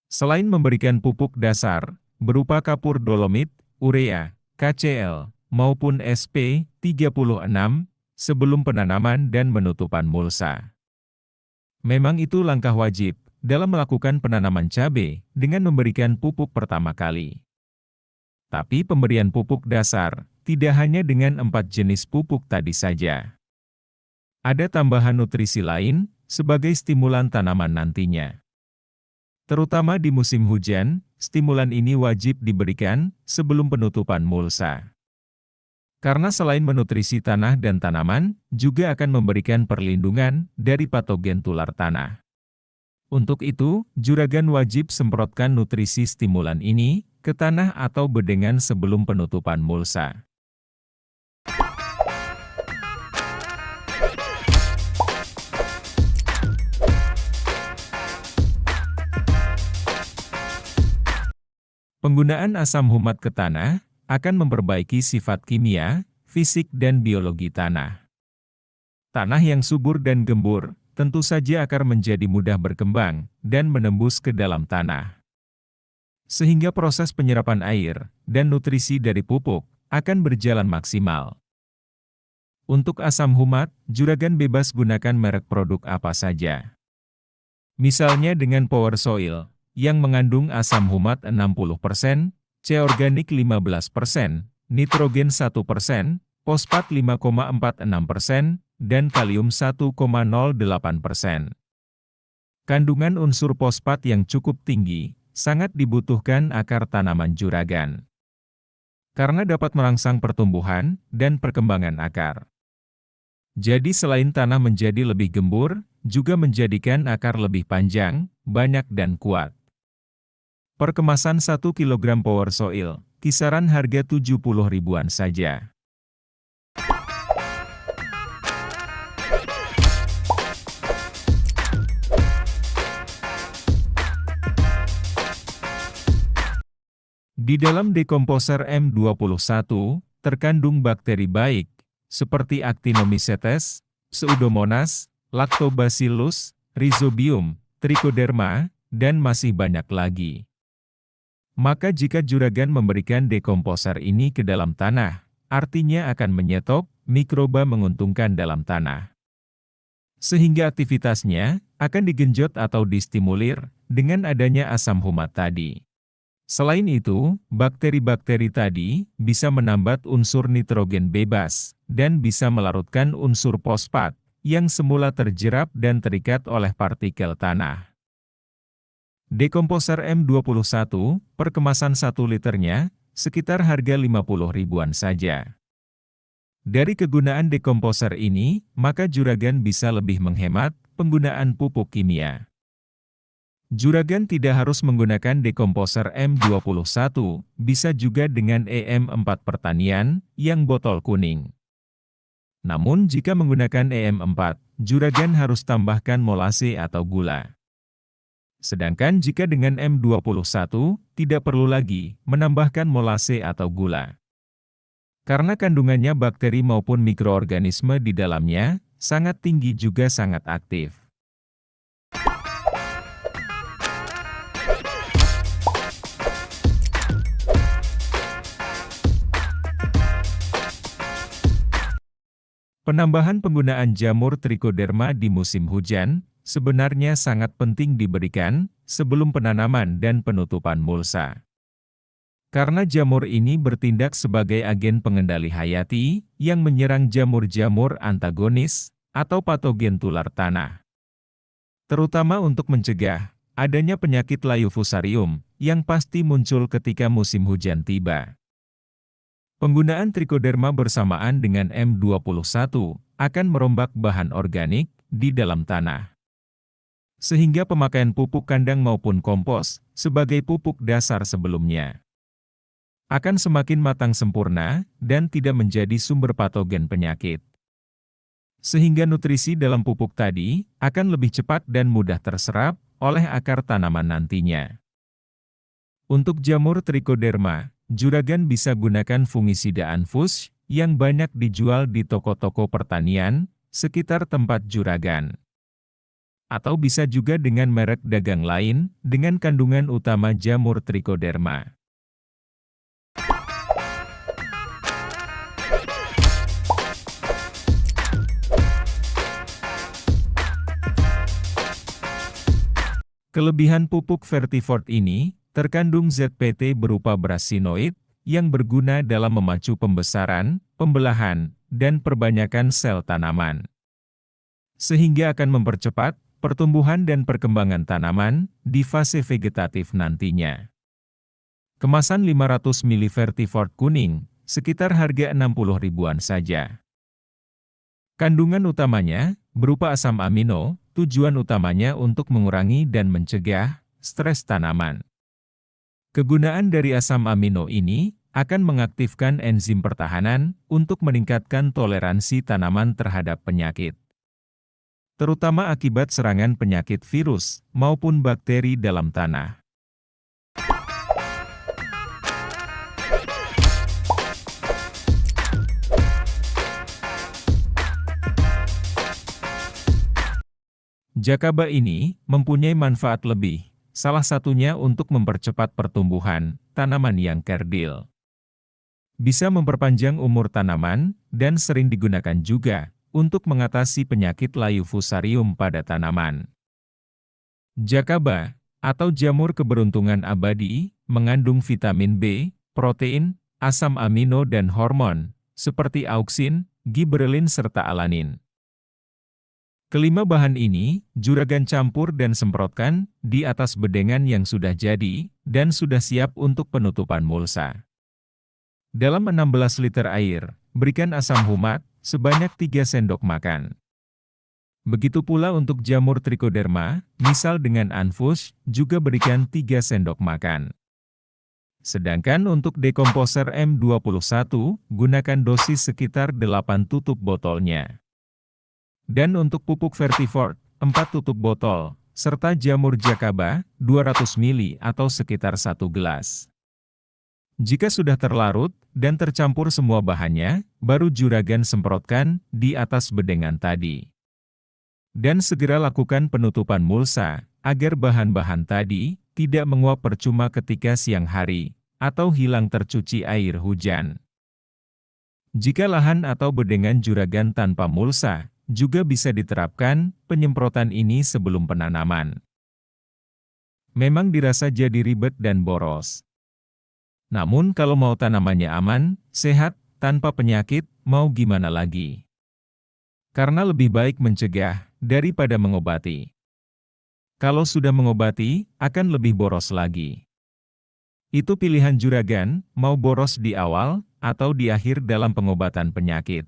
Selain memberikan pupuk dasar, berupa kapur dolomit, urea, KCl, maupun SP36, sebelum penanaman dan penutupan mulsa. Memang itu langkah wajib dalam melakukan penanaman cabai dengan memberikan pupuk pertama kali. Tapi pemberian pupuk dasar tidak hanya dengan 4 jenis pupuk tadi saja. Ada tambahan nutrisi lain sebagai stimulan tanaman nantinya. Terutama di musim hujan, stimulan ini wajib diberikan sebelum penutupan mulsa. Karena selain menutrisi tanah dan tanaman, juga akan memberikan perlindungan dari patogen tular tanah. Untuk itu, juragan wajib semprotkan nutrisi stimulan ini ke tanah atau bedengan sebelum penutupan mulsa. Penggunaan asam humat ke tanah akan memperbaiki sifat kimia, fisik dan biologi tanah. Tanah yang subur dan gembur, tentu saja akar menjadi mudah berkembang dan menembus ke dalam tanah. Sehingga proses penyerapan air dan nutrisi dari pupuk akan berjalan maksimal. Untuk asam humat, juragan bebas gunakan merek produk apa saja. Misalnya dengan Power Soil, yang mengandung asam humat 60%, C-organik 15%, nitrogen 1%, fosfat 5,46%, dan kalium 1,08%. Kandungan unsur fosfat yang cukup tinggi, sangat dibutuhkan akar tanaman juragan. Karena dapat merangsang pertumbuhan dan perkembangan akar. Jadi selain tanah menjadi lebih gembur, juga menjadikan akar lebih panjang, banyak dan kuat. Per kemasan 1 kg Power Soil, kisaran harga 70 ribuan saja. Di dalam dekomposer M21, terkandung bakteri baik, seperti Actinomycetes, Pseudomonas, Lactobacillus, Rhizobium, Trichoderma, dan masih banyak lagi. Maka jika juragan memberikan dekomposer ini ke dalam tanah, artinya akan menyetop mikroba menguntungkan dalam tanah. Sehingga aktivitasnya akan digenjot atau distimulir dengan adanya asam humat tadi. Selain itu, bakteri-bakteri tadi bisa menambat unsur nitrogen bebas dan bisa melarutkan unsur fosfat yang semula terjerap dan terikat oleh partikel tanah. Dekomposer M21, per kemasan 1 liternya, sekitar harga 50 ribuan saja. Dari kegunaan dekomposer ini, maka juragan bisa lebih menghemat penggunaan pupuk kimia. Juragan tidak harus menggunakan dekomposer M21, bisa juga dengan EM4 pertanian, yang botol kuning. Namun jika menggunakan EM4, juragan harus tambahkan molase atau gula. Sedangkan jika dengan M21, tidak perlu lagi menambahkan molase atau gula. Karena kandungannya bakteri maupun mikroorganisme di dalamnya, sangat tinggi juga sangat aktif. Penambahan penggunaan jamur Trichoderma di musim hujan, sebenarnya sangat penting diberikan sebelum penanaman dan penutupan mulsa. Karena jamur ini bertindak sebagai agen pengendali hayati yang menyerang jamur-jamur antagonis atau patogen tular tanah. Terutama untuk mencegah adanya penyakit layu fusarium yang pasti muncul ketika musim hujan tiba. Penggunaan Trichoderma bersamaan dengan M21 akan merombak bahan organik di dalam tanah. Sehingga pemakaian pupuk kandang maupun kompos sebagai pupuk dasar sebelumnya akan semakin matang sempurna dan tidak menjadi sumber patogen penyakit. Sehingga nutrisi dalam pupuk tadi akan lebih cepat dan mudah terserap oleh akar tanaman nantinya. Untuk jamur Trichoderma, juragan bisa gunakan fungisida Anfus yang banyak dijual di toko-toko pertanian sekitar tempat juragan. atau bisa juga dengan merek dagang lain dengan kandungan utama jamur trichoderma. Kelebihan pupuk Vertifort ini, terkandung ZPT berupa beras sinoid, yang berguna dalam memacu pembesaran, pembelahan, dan perbanyakan sel tanaman. Sehingga akan mempercepat pertumbuhan dan perkembangan tanaman di fase vegetatif nantinya. Kemasan 500 ml Vertifort kuning, sekitar harga 60 ribuan saja. Kandungan utamanya berupa asam amino, tujuan utamanya untuk mengurangi dan mencegah stres tanaman. Kegunaan dari asam amino ini akan mengaktifkan enzim pertahanan untuk meningkatkan toleransi tanaman terhadap penyakit, terutama akibat serangan penyakit virus maupun bakteri dalam tanah. Jakaba ini mempunyai manfaat lebih, salah satunya untuk mempercepat pertumbuhan tanaman yang kerdil. Bisa memperpanjang umur tanaman dan sering digunakan juga untuk mengatasi penyakit layu fusarium pada tanaman. Jakaba, atau jamur keberuntungan abadi, mengandung vitamin B, protein, asam amino dan hormon, seperti auksin, giberelin serta alanin. Kelima bahan ini, juragan campur dan semprotkan di atas bedengan yang sudah jadi dan sudah siap untuk penutupan mulsa. Dalam 16 liter air, berikan asam humat sebanyak 3 sendok makan. Begitu pula untuk jamur trichoderma, misal dengan anfus, juga berikan 3 sendok makan. Sedangkan untuk dekomposer M21, gunakan dosis sekitar 8 tutup botolnya. Dan untuk pupuk Vertifort, 4 tutup botol, serta jamur jakaba, 200 ml atau sekitar 1 gelas. Jika sudah terlarut dan tercampur semua bahannya, baru juragan semprotkan di atas bedengan tadi. Dan segera lakukan penutupan mulsa, agar bahan-bahan tadi tidak menguap percuma ketika siang hari, atau hilang tercuci air hujan. Jika lahan atau bedengan juragan tanpa mulsa, juga bisa diterapkan penyemprotan ini sebelum penanaman. Memang dirasa jadi ribet dan boros. Namun kalau mau tanamannya aman, sehat, tanpa penyakit, mau gimana lagi? Karena lebih baik mencegah daripada mengobati. Kalau sudah mengobati, akan lebih boros lagi. Itu pilihan juragan, mau boros di awal atau di akhir dalam pengobatan penyakit.